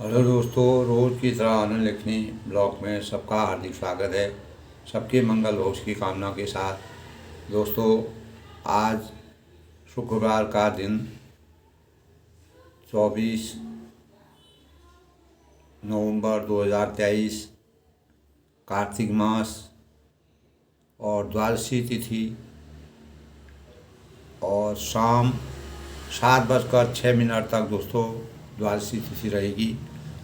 Hello दोस्तों, रोज़ की तरह आनंद लिखनी ब्लॉग में सबका हार्दिक स्वागत है। सबके मंगल भविष्य की कामना के साथ दोस्तों, आज शुक्रवार का दिन 24 नवंबर 2023, कार्तिक मास और द्वादशी तिथि और शाम 7:06 तक दोस्तों द्वादशी तिथि रहेगी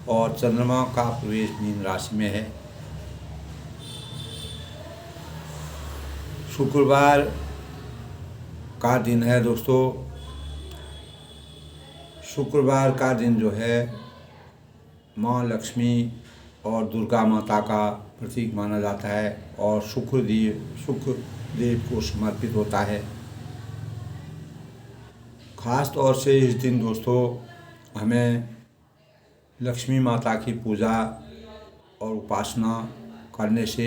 और चंद्रमा का प्रवेश मीन राशि में है। शुक्रवार का दिन है दोस्तों। शुक्रवार का दिन जो है माँ लक्ष्मी और दुर्गा माता का प्रतीक माना जाता है और शुक्रदेव को समर्पित होता है। ख़ास तौर से इस दिन दोस्तों हमें लक्ष्मी माता की पूजा और उपासना करने से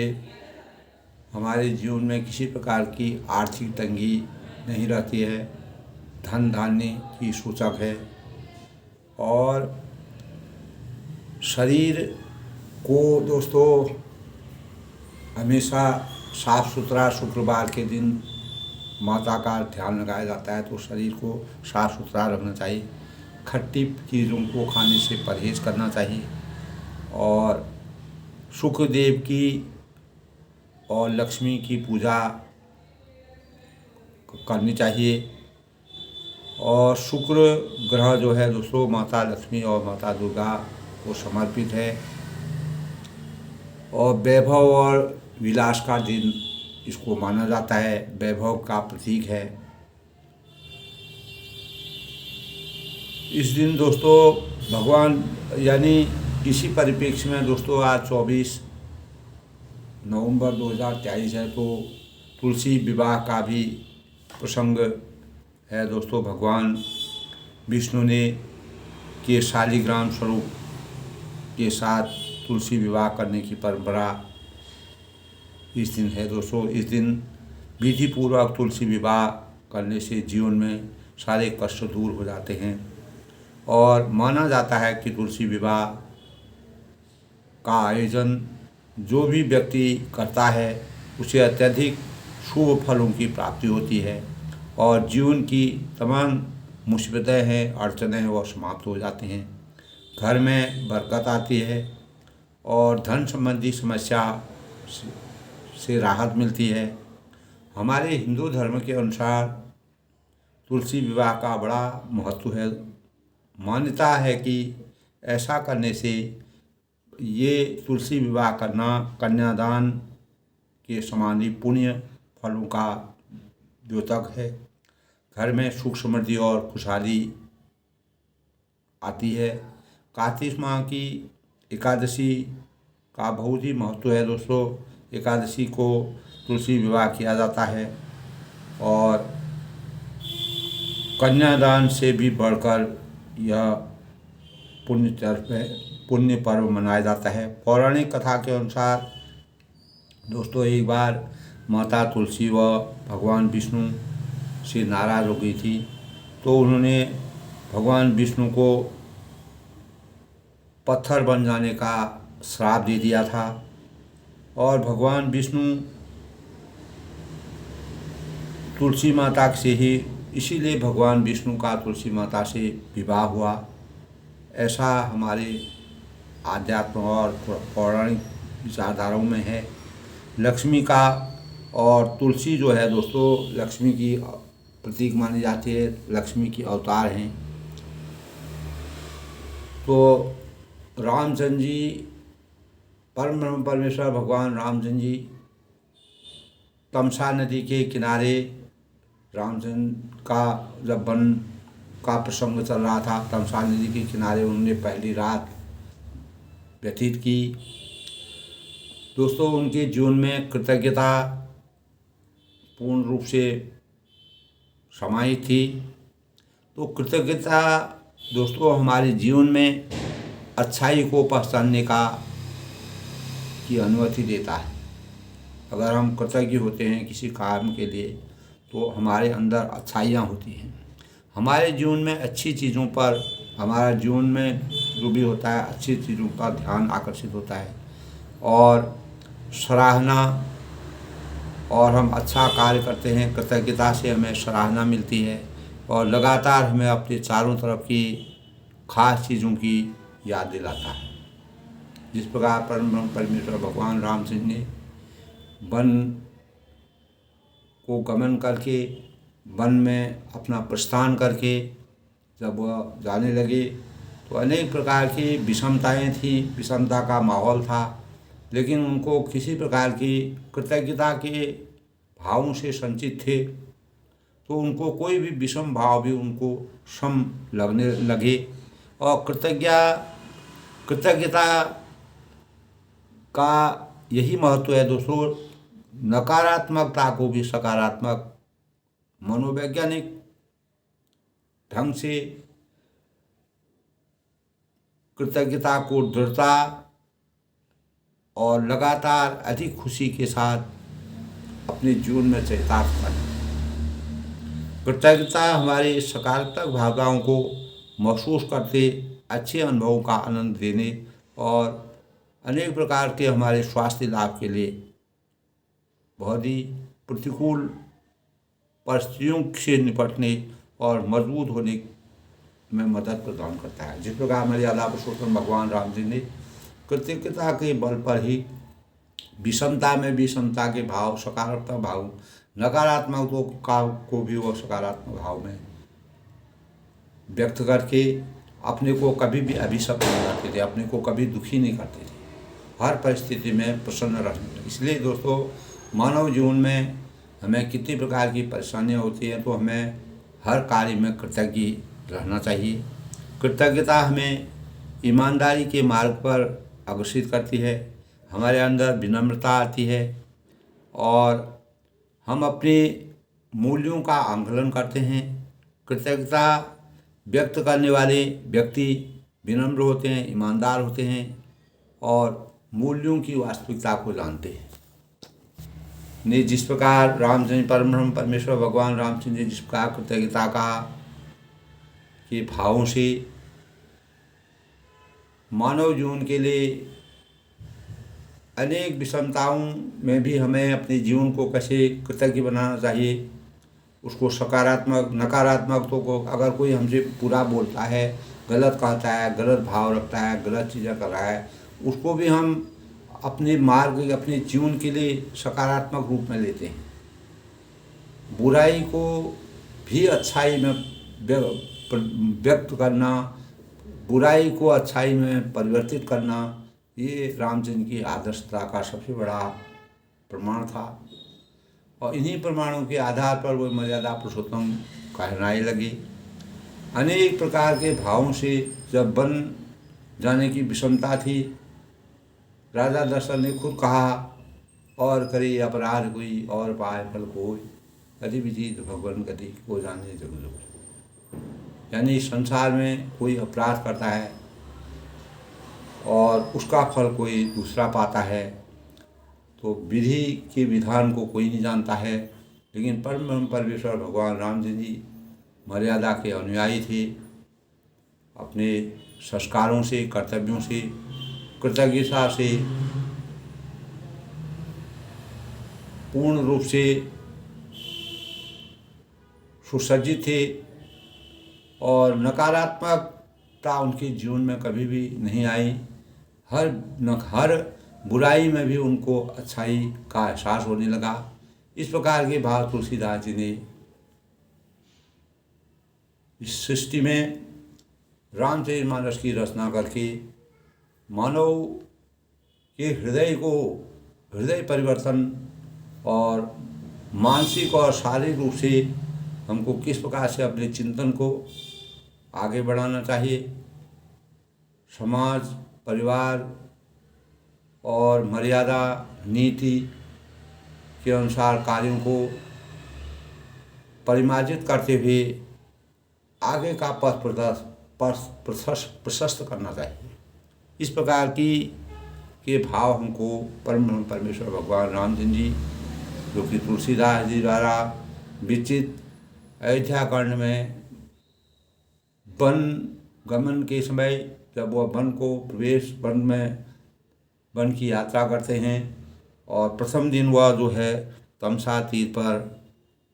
हमारे जीवन में किसी प्रकार की आर्थिक तंगी नहीं रहती है, धन धान्य की सूचक है और शरीर को दोस्तों हमेशा साफ सुथरा शुक्रवार के दिन माता का ध्यान लगाया जाता है, तो शरीर को साफ सुथरा रखना चाहिए। खट्टी चीज़ों को खाने से परहेज करना चाहिए और शुक्रदेव की और लक्ष्मी की पूजा करनी चाहिए। और शुक्र ग्रह जो है दोस्तों माता लक्ष्मी और माता दुर्गा को समर्पित है और वैभव और विलास का दिन इसको माना जाता है, वैभव का प्रतीक है। इस दिन दोस्तों भगवान यानी इसी परिप्रेक्ष्य में दोस्तों आज 24 नवंबर 2023 है, तो तुलसी विवाह का भी प्रसंग है दोस्तों। भगवान विष्णु ने के शालिग्राम स्वरूप के साथ तुलसी विवाह करने की परंपरा इस दिन है दोस्तों। इस दिन विधि पूर्वक तुलसी विवाह करने से जीवन में सारे कष्ट दूर हो जाते हैं और माना जाता है कि तुलसी विवाह का आयोजन जो भी व्यक्ति करता है उसे अत्यधिक शुभ फलों की प्राप्ति होती है और जीवन की तमाम मुसीबतें हैं, अड़चनें हैं, वो समाप्त हो जाती हैं। घर में बरकत आती है और धन संबंधी समस्या से राहत मिलती है। हमारे हिंदू धर्म के अनुसार तुलसी विवाह का बड़ा महत्व है। मान्यता है कि ऐसा करने से ये तुलसी विवाह करना कन्यादान के समान ही पुण्य फलों का द्योतक है। घर में सुख समृद्धि और खुशहाली आती है। कार्तिक माह की एकादशी का बहुत ही महत्व है दोस्तों। एकादशी को तुलसी विवाह किया जाता है और कन्यादान से भी बढ़कर यह पुण्य पर्व मनाया जाता है। पौराणिक कथा के अनुसार दोस्तों एक बार माता तुलसी व भगवान विष्णु से नाराज़ हो गई थी, तो उन्होंने भगवान विष्णु को पत्थर बन जाने का श्राप दे दिया था और भगवान विष्णु तुलसी माता से ही, इसीलिए भगवान विष्णु का तुलसी माता से विवाह हुआ। ऐसा हमारे आध्यात्म और पौराणिक विचारधाराओं में है। लक्ष्मी का और तुलसी जो है दोस्तों लक्ष्मी की प्रतीक मानी जाती है, लक्ष्मी की अवतार हैं। तो रामचंद्र जी, परम ब्रह्म परमेश्वर भगवान रामचंद्र जी तमसा नदी के किनारे रामचंद्र का जब वन का प्रसंग चल रहा था, तमसा नदी के किनारे उन्होंने पहली रात व्यतीत की। दोस्तों उनके जीवन में कृतज्ञता पूर्ण रूप से समाहित थी। तो कृतज्ञता दोस्तों हमारे जीवन में अच्छाई को पहचानने की अनुमति देता है। अगर हम कृतज्ञ होते हैं किसी काम के लिए तो हमारे अंदर अच्छाइयाँ होती हैं। हमारे जीवन में अच्छी चीज़ों पर हमारा जीवन में जो भी होता है अच्छी चीज़ों का ध्यान आकर्षित होता है और सराहना, और हम अच्छा कार्य करते हैं, कृतज्ञता से हमें सराहना मिलती है और लगातार हमें अपने चारों तरफ की खास चीज़ों की याद दिलाता है। जिस प्रकार परम ब्रह्म परमेश्वर भगवान रामचंद्र ने वन को गमन करके, वन में अपना प्रस्थान करके जब वह जाने लगे तो अनेक प्रकार की विषमताएं थी, विषमता का माहौल था, लेकिन उनको किसी प्रकार की कृतज्ञता के भावों से संचित थे, तो उनको कोई भी विषम भाव भी उनको सम लगने लगे। और कृतज्ञता का यही महत्व है दोस्तों, नकारात्मकता को भी सकारात्मक मनोवैज्ञानिक ढंग से कृतज्ञता को दृढ़ता और लगातार अधिक खुशी के साथ अपने जीवन में चरितार्थ करें। कृतज्ञता हमारी सकारात्मक भावनाओं को महसूस करते, अच्छे अनुभवों का आनंद देने और अनेक प्रकार के हमारे स्वास्थ्य लाभ के लिए बहुत ही प्रतिकूल परिस्थितियों से निपटने और मजबूत होने में मदद प्रदान करता है। जिस प्रकार मर्यादा पुरुषोत्तम भगवान राम जी ने कृतज्ञता के बल पर ही विषमता में विषमता के भाव, सकारात्मक भाव, नकारात्मक को भी वो सकारात्मक भाव में व्यक्त करके अपने को कभी भी अभिशप्त नहीं करते थे, अपने को कभी दुखी नहीं करते थे, हर परिस्थिति में प्रसन्न रहते। इसलिए दोस्तों, मानव जीवन में हमें कितनी प्रकार की परेशानियां होती हैं तो हमें हर कार्य में कृतज्ञ रहना चाहिए। कृतज्ञता हमें ईमानदारी के मार्ग पर अग्रसित करती है, हमारे अंदर विनम्रता आती है और हम अपने मूल्यों का आंकलन करते हैं। कृतज्ञता व्यक्त करने वाले व्यक्ति विनम्र होते हैं, ईमानदार होते हैं और मूल्यों की वास्तविकता को जानते हैं। ने जिस प्रकार रामचंद्र परम परमेश्वर भगवान रामचंद्र ने जिस प्रकार कृतज्ञता का के भावों से मानव जीवन के लिए अनेक विषमताओं में भी हमें अपने जीवन को कैसे कृतज्ञ बनाना चाहिए, उसको सकारात्मक नकारात्मक तो को अगर कोई हमसे बुरा बोलता है, गलत कहता है, गलत भाव रखता है, गलत चीज़ें कर रहा है, उसको भी हम अपने मार्ग, अपने जीवन के लिए सकारात्मक रूप में लेते हैं। बुराई को भी अच्छाई में व्यक्त करना, बुराई को अच्छाई में परिवर्तित करना, ये रामचंद्र की आदर्शता का सबसे बड़ा प्रमाण था। और इन्हीं प्रमाणों के आधार पर वो मर्यादा पुरुषोत्तम कहलाने लगे। अनेक प्रकार के भावों से जब बन जाने की विषमता थी, राजा दशरथ ने खुद कहा, और करे अपराध कोई और पाए फल कोई, कभी विजीत भगवान गति को जाने जरूर। यानी संसार में कोई अपराध करता है और उसका फल कोई दूसरा पाता है, तो विधि के विधान को कोई नहीं जानता है। लेकिन परम परमेश्वर भगवान रामचंद्र जी मर्यादा के अनुयायी थे। अपने संस्कारों से, कर्तव्यों से, कृतज्ञता से पूर्ण रूप से सुसज्जित थे और नकारात्मकता उनके जीवन में कभी भी नहीं आई। हर बुराई में भी उनको अच्छाई का एहसास होने लगा। इस प्रकार के भाव तुलसीदास जी ने इस सृष्टि में रामचरितमानस की रचना करके मानव के हृदय परिवर्तन और मानसिक और शारीरिक रूप से हमको किस प्रकार से अपने चिंतन को आगे बढ़ाना चाहिए, समाज, परिवार और मर्यादा नीति के अनुसार कार्यों को परिमार्जित करते हुए आगे का पथ प्रशस्त करना चाहिए। इस प्रकार के भाव हमको परम परमेश्वर भगवान रामचंद्र जी, जो कि तुलसीदास जी द्वारा विचित अयोध्या कांड में वन गमन के समय जब वह वन की यात्रा करते हैं और प्रथम दिन वह जो है तमसा तीर पर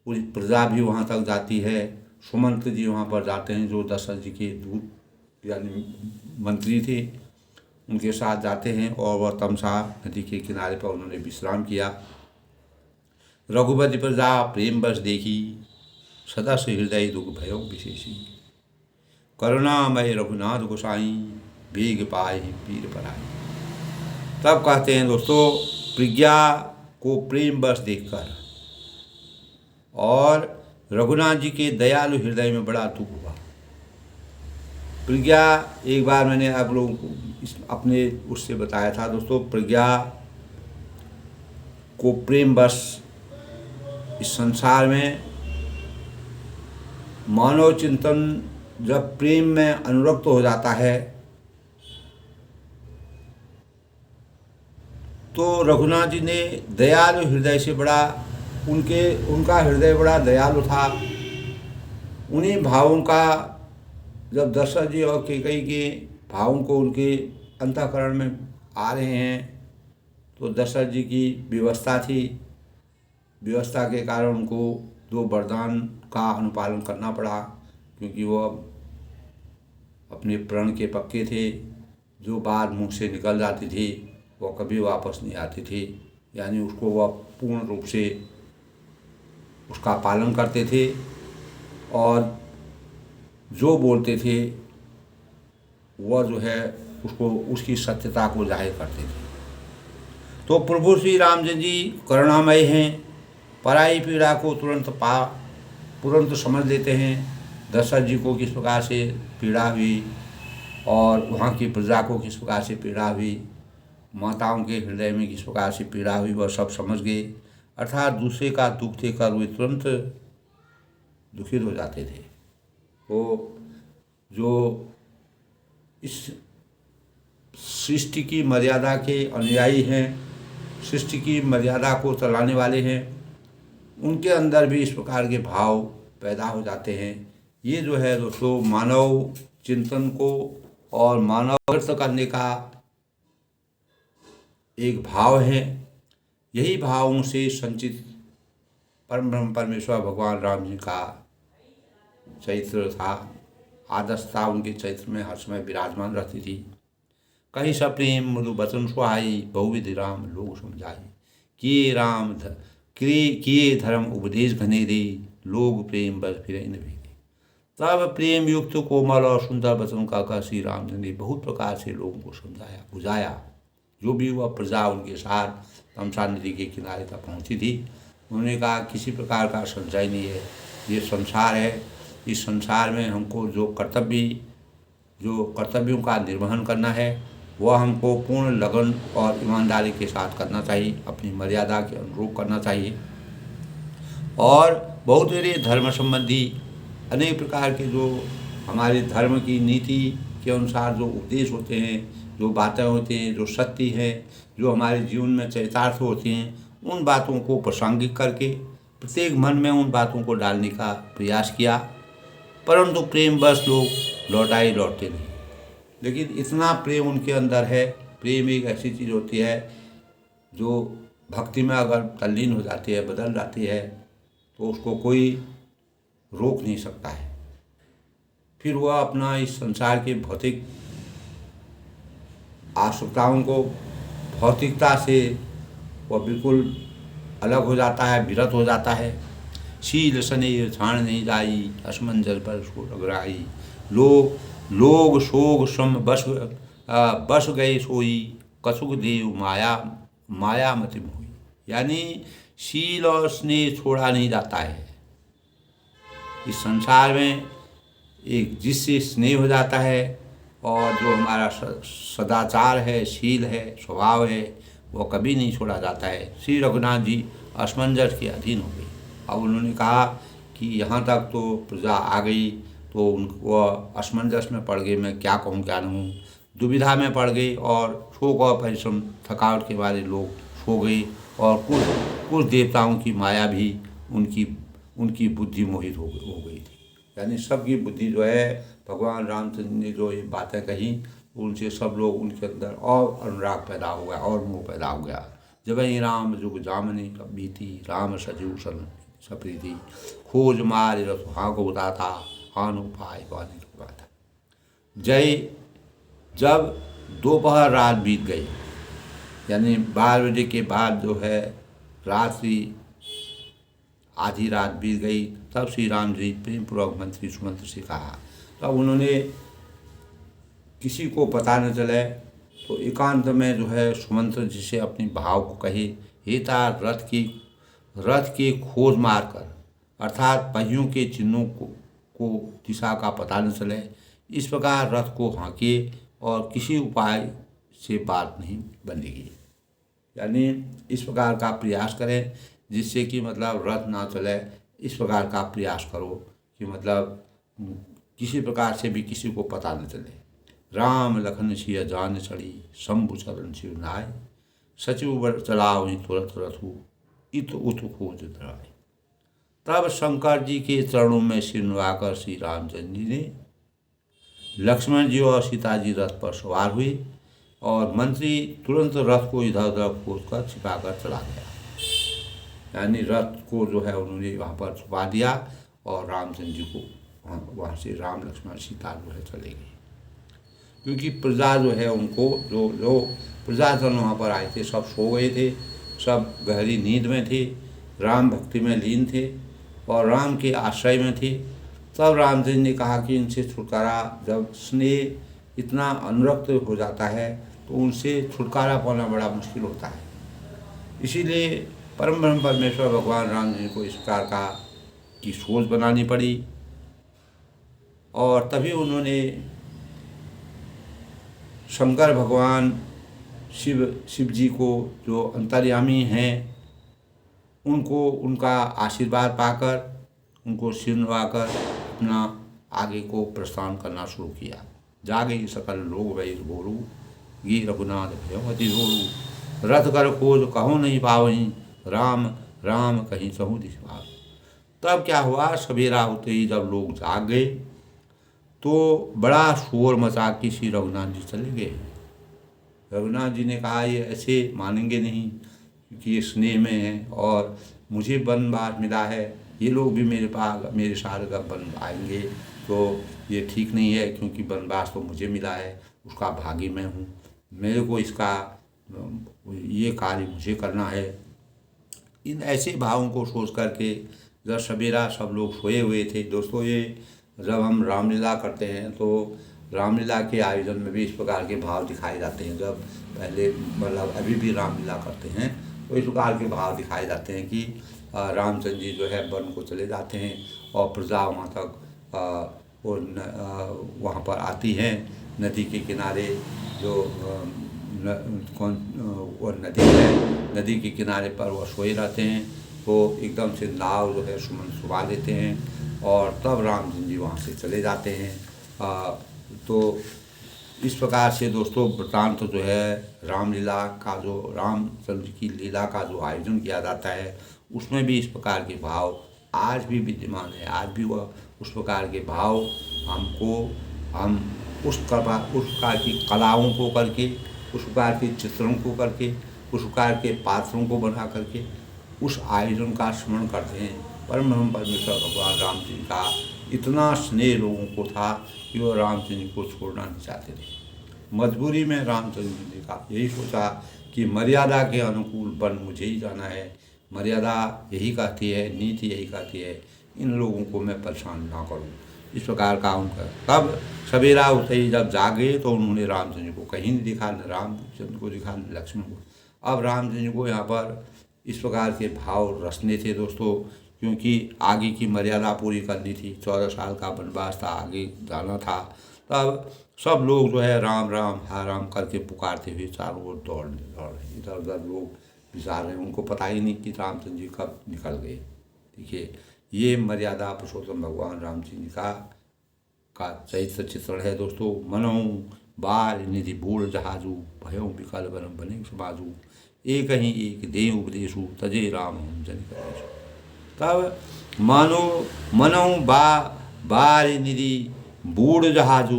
पूरी प्रजा भी वहाँ तक जाती है। सुमंत्र जी वहाँ पर जाते हैं, जो दशरथ जी के दूत यानी मंत्री थे, उनके साथ जाते हैं और वह तमसा नदी के किनारे पर उन्होंने विश्राम किया। रघुपति प्रजा प्रेम बस देखी, सदा से हृदय दुख भयो विशेषी। करुणामय रघुनाथ गोसाई, वेग पाए पीर पराई। तब कहते हैं दोस्तों, प्रज्ञा को प्रेम बस देखकर और रघुनाथ जी के दयालु हृदय में बड़ा दुख हुआ। प्रज्ञा, एक बार मैंने आप लोगों को अपने उससे बताया था दोस्तों, प्रज्ञा को प्रेम बस इस संसार में मानव चिंतन जब प्रेम में अनुरक्त हो जाता है तो रघुनाथ जी ने दयालु हृदय से बड़ा उनका हृदय बड़ा दयालु था। उन्हीं भावों का जब दशरथ जी और कैकेयी के भावों को उनके अंतःकरण में आ रहे हैं तो दशरथ जी की व्यवस्था थी, व्यवस्था के कारण उनको दो वरदान का अनुपालन करना पड़ा, क्योंकि वह अपने प्रण के पक्के थे। जो बात मुंह से निकल जाती थी वह कभी वापस नहीं आती थी, यानी उसको वह पूर्ण रूप से उसका पालन करते थे और जो बोलते थे वह जो है उसको उसकी सत्यता को जाहिर करते थे। तो प्रभु श्री रामचंद्र जी करुणामय हैं, पराई पीड़ा को तुरंत समझ लेते हैं। दशरथ जी को किस प्रकार से पीड़ा हुई और वहाँ की प्रजा को किस प्रकार से पीड़ा हुई, माताओं के हृदय में किस प्रकार से पीड़ा हुई, वह सब समझ गए। अर्थात दूसरे का दुख देखकर वे तुरंत दुखित हो जाते थे। वो जो इस सृष्टि की मर्यादा के अनुयायी हैं, सृष्टि की मर्यादा को चलाने वाले हैं, उनके अंदर भी इस प्रकार के भाव पैदा हो जाते हैं। ये जो है दोस्तों मानव चिंतन को और मानव व्यक्त करने का एक भाव है। यही भावों से संचित परम ब्रह्म परमेश्वर भगवान राम जी का चरित्र था, आदर्श था। उनके चरित्र में हर समय विराजमान रहती थी। कहीं सप्रेम मृदु वचन सुहाई, बहुविधि राम लोग समझाई। किए धर्म उपदेश घनेरे, लोग प्रेम बस फिर न भेदे। तब प्रेम युक्त कोमल और सुंदर वचन का श्री रामचंद्र ने बहुत प्रकार से लोगों को समझाया बुझाया। जो भी वह प्रजा उनके साथ तमसा नदी के किनारे तक पहुंची थी, उन्होंने कहा किसी प्रकार का संशय नहीं है, ये संसार है, इस संसार में हमको जो कर्तव्यों का निर्वहन करना है वह हमको पूर्ण लगन और ईमानदारी के साथ करना चाहिए, अपनी मर्यादा के अनुरूप करना चाहिए। और बहुत सारे धर्म संबंधी अनेक प्रकार के जो हमारे धर्म की नीति के अनुसार जो उपदेश होते हैं, जो बातें होती हैं, जो सत्य है, जो हमारे जीवन में चरितार्थ होती हैं, उन बातों को प्रासंगिक करके प्रत्येक मन में उन बातों को डालने का प्रयास किया। परंतु प्रेम बस लोग लौटते नहीं। लेकिन इतना प्रेम उनके अंदर है। प्रेम एक ऐसी चीज़ होती है जो भक्ति में अगर तल्लीन हो जाती है, बदल जाती है, तो उसको कोई रोक नहीं सकता है। फिर वह अपना इस संसार के भौतिक आवश्यकताओं को, भौतिकता से वह बिल्कुल अलग हो जाता है, विरत हो जाता है। शील सने छाण नहीं जाई, असमंजस पर उसको रगड़ाई। लोग शोग श्रम बस गए सोई, कसुक देव माया मति मोही। यानी शील और स्नेह छोड़ा नहीं जाता है। इस संसार में एक जिससे स्नेह हो जाता है और जो हमारा सदाचार है, शील है, स्वभाव है, वो कभी नहीं छोड़ा जाता है। श्री रघुनाथ जी असमंजस के अधीन हो गए। अब उन्होंने कहा कि यहाँ तक तो प्रजा आ गई, तो उनको असमंजस में पड़ गए, मैं क्या कहूँ क्या नहीं, दुविधा में पड़ गई और शोक और परिश्रम थकावट के बाद लोग सो गए। और कुछ देवताओं की माया भी उनकी बुद्धि मोहित हो गई थी। यानी सबकी बुद्धि जो है भगवान रामचंद्र ने जो ये बातें कही, उनसे सब लोग, उनके अंदर और अनुराग पैदा हो गया और मोह पैदा हो गया। जब ही राम जुग जामनी बीती, राम सजीव सन सप्रीति, खोज मार रथ हाँ को बताता, हान उपाय वानी को गाता। जय जब दोपहर रात बीत गई, यानी 12 बजे के बाद जो है रात्रि आधी रात बीत गई, तब श्री राम जी प्रेम पूर्वक मंत्री सुमंत्र से कहा। तब उन्होंने किसी को पता न चले तो एकांत में जो है सुमंत्र जी से अपनी भाव को कहे, हे तात रथ की खोज मारकर, अर्थात पहियों के चिन्हों को दिशा का पता न चले, इस प्रकार रथ को हाँके और किसी उपाय से बात नहीं बनेगी। यानी इस प्रकार का प्रयास करें जिससे कि मतलब रथ ना चले, इस प्रकार का प्रयास करो कि मतलब किसी प्रकार से भी किसी को पता न चले। राम लखन सिय जान चढ़ी, शंभु चरण शिव नाय, सचिव चलाओ ही तुरत रथु, इत उत खोज धराय। तब शंकर जी के चरणों में सिर नवाकर श्री रामचंद्र जी ने, लक्ष्मण जी और सीता जी रथ पर सवार हुए और मंत्री तुरंत रथ को इधर उधर खोद कर छिपा कर चला गया। यानी रथ को जो है उन्होंने वहाँ पर छुपा दिया और रामचंद्र जी को वहाँ से राम लक्ष्मण सीता जो है चले गए। क्योंकि प्रजा जो है उनको जो प्रजाजन वहाँ पर आए थे सब सो गए थे, सब गहरी नींद में थे, राम भक्ति में लीन थे और राम के आश्रय में थे। तब रामचंद्र ने कहा कि इनसे छुटकारा, जब स्नेह इतना अनुरक्त हो जाता है तो उनसे छुटकारा पाना बड़ा मुश्किल होता है। इसीलिए परम ब्रह्म परमेश्वर भगवान राम जी को इस प्रकार का की सोच बनानी पड़ी और तभी शंकर भगवान शिव जी को जो अंतर्यामी हैं उनको उनका आशीर्वाद पाकर उनको सिर नवाकर अपना आगे को प्रस्थान करना शुरू किया। जागे सकल लोग वही गोरु, गी रघुनाथ भयमति जोरू, रथ कर खोज कहो नहीं पावहीं, राम राम कहीं सहु दिख पाव। तब क्या हुआ, सवेरा होते ही जब लोग जाग गए तो बड़ा शोर मचा के श्री रघुनाथ जी चले गए। रघुनाथ जी ने कहा ये ऐसे मानेंगे नहीं क्योंकि ये स्नेह में है और मुझे वनवास मिला है, ये लोग भी मेरे साथ अगर वन आएंगे तो ये ठीक नहीं है क्योंकि वनवास तो मुझे मिला है, उसका भागी मैं हूँ, मेरे को इसका ये कार्य मुझे करना है। इन ऐसे भावों को सोच करके जब सवेरा सब लोग सोए हुए थे। दोस्तों ये जब हम रामलीला करते हैं तो रामलीला के आयोजन में भी इस प्रकार के भाव दिखाए जाते हैं। जब पहले मतलब अभी भी रामलीला करते हैं तो इस प्रकार के भाव दिखाए जाते हैं कि रामचंद्र जी जो है वन को चले जाते हैं और प्रजा वहाँ तक वहाँ पर आती हैं। नदी के किनारे जो वो नदी है, नदी के किनारे पर वो सोए रहते हैं तो एकदम से नाव जो है सुबह लेते हैं और तब रामचंद्र जी वहाँ से चले जाते हैं। तो इस प्रकार से दोस्तों वृत्तांत जो है रामलीला का, जो रामचंद्र की लीला का जो आयोजन किया जाता है उसमें भी इस प्रकार के भाव आज भी विद्यमान है। आज भी वह उस प्रकार के भाव हम उस प्रकार की कलाओं को करके, उस प्रकार के चित्रण को करके, उस प्रकार के पात्रों को बना करके उस आयोजन का स्मरण करते हैं। परम ब्रह्म परमेश्वर भगवान राम जी का इतना स्नेह लोगों को था कि वो रामचंद्र जी को छोड़ना नहीं चाहते थे। मजबूरी में रामचंद्र जी का यही सोचा कि मर्यादा के अनुकूल वन मुझे ही जाना है, मर्यादा यही कहती है, नीति यही कहती है, इन लोगों को मैं परेशान ना करूं। इस प्रकार का उनका तब सवेरा उठते ही जब जागे तो उन्होंने रामचंद्र जी को कहीं नहीं दिखा, न रामचंद्र को दिखा न लक्ष्मण को। अब रामचंद्र जी को यहाँ पर इस प्रकार के भाव रचने थे दोस्तों, क्योंकि आगे की मर्यादा पूरी करनी थी। 14 साल का वनवास था, आगे जाना था। तब सब लोग जो है राम राम हरे राम करके पुकारते हुए चारों ओर दौड़ रहे, इधर उधर लोग विचार रहे, उनको पता ही नहीं कि रामचंद्र जी कब निकल गए। देखिए ये मर्यादा पुरुषोत्तम भगवान रामचंद्र जी का चरित्र चित्रण है दोस्तों। मनों बार निधि बूढ़ जहाजू, भयों विकल बरम बने समाजू, एक ही एक दे उपदेशु, तजे राम हम जन करेशु। तब मनों बार निधि बूढ़ जहाजू,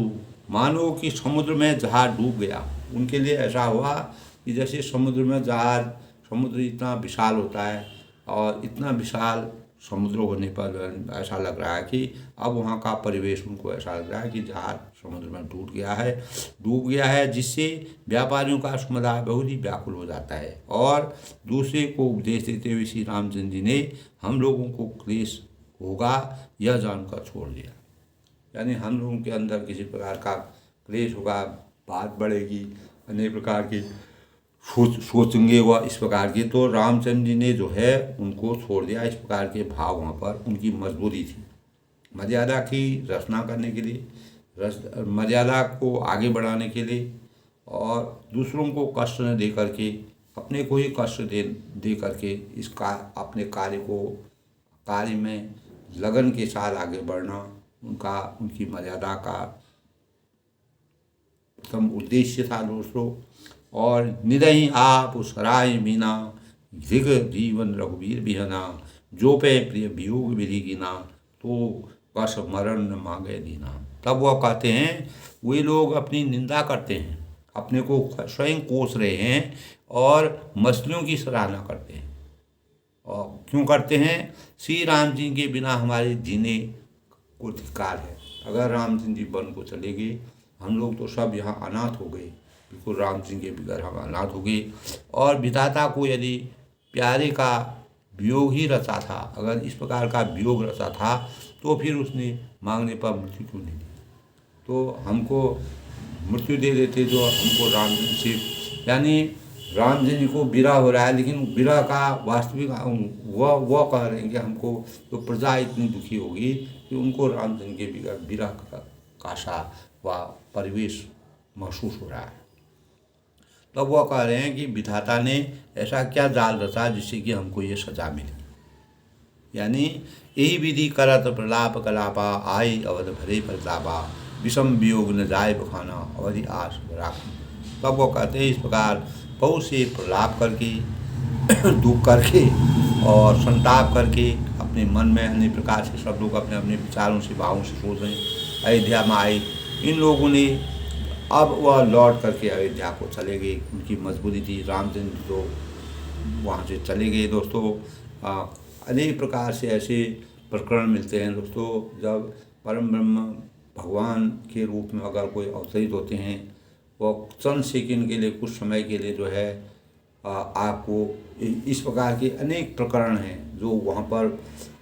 मानो कि समुद्र में जहाज डूब गया। उनके लिए ऐसा हुआ कि जैसे समुद्र में जहाज, समुद्र इतना विशाल होता है और इतना विशाल समुद्र होने पर ऐसा लग रहा है कि अब वहाँ का परिवेश उनको ऐसा लग रहा है कि जहाज समुद्र में डूब गया है, जिससे व्यापारियों का समुदाय बहुत ही व्याकुल हो जाता है। और दूसरे को उपदेश देते हुए श्री रामचंद्र जी ने हम लोगों को क्लेश होगा यह जानकर छोड़ दिया। यानी हम लोगों के अंदर किसी प्रकार का क्लेश होगा, बात बढ़ेगी, अनेक प्रकार की सोचेंगे वह इस प्रकार की, तो रामचंद्र जी ने जो है उनको छोड़ दिया। इस प्रकार के भाव वहाँ पर उनकी मजबूरी थी, मर्यादा की रचना करने के लिए, मर्यादा को आगे बढ़ाने के लिए, और दूसरों को कष्ट न दे करके अपने को ही कष्ट दे करके अपने कार्य में लगन के साथ आगे बढ़ना उनकी मर्यादा का प्रथम उद्देश्य था दोस्तों। और निदहि आप सराय मीना, धिग जीवन रघुवीर बिहना, जो पे प्रिय वियोग विधि गिना, तो कस मरण न मांगे दीना। तब वह कहते हैं, वे लोग अपनी निंदा करते हैं, अपने को स्वयं कोस रहे हैं और मछलियों की सराहना करते हैं। और क्यों करते हैं? श्री राम जी के बिना हमारे जीने को धिक्कार है। अगर रामचंद्र जी वन को चले गए, हम लोग तो सब यहाँ अनाथ हो गए, बिल्कुल राम सिंह के बगैर हम अनाथ हो गए। और विधाता को यदि प्यारे का वियोग ही रचा था, अगर इस प्रकार का वियोग रचा था, तो फिर उसने मांगने पर मृत्यु क्यों नहीं दी? तो हमको मृत्यु दे देते जो हमको रामचंद्र से, यानी रामचंद्र जी को विरह हो रहा है, लेकिन विरह का वास्तविक वह कह रहे हैं कि हमको तो प्रजा इतनी दुखी होगी कि उनको रामचंद्र के विरह का सा व परिवेश महसूस हो रहा है। तब वह कह रहे हैं कि विधाता ने ऐसा क्या जाल रचा जिससे कि हमको ये सजा मिली। यानी यही विधि करत प्रलाप कलापा, आई अवध भरे प्रतापा, विषम वियोग न जाए बखाना, अवधि आस राख। तब वो कहते हैं इस प्रकार बहुत से प्रलाप करके दुख करके और संताप करके अपने मन में अनेक प्रकार से सब लोग अपने अपने विचारों से भावों से सोच रहे हैं। अयोध्या में आए इन लोगों ने, अब वह लौट करके अयोध्या को चले गए, उनकी मजबूरी थी। रामचंद्र तो वहाँ से चले गए दोस्तों। अनेक प्रकार से ऐसे प्रकरण मिलते हैं दोस्तों, जब परम ब्रह्म भगवान के रूप में अगर कोई अवतरित होते हैं, वो चंद सेकंड के लिए, कुछ समय के लिए जो है आपको इस प्रकार के अनेक प्रकरण हैं जो वहाँ पर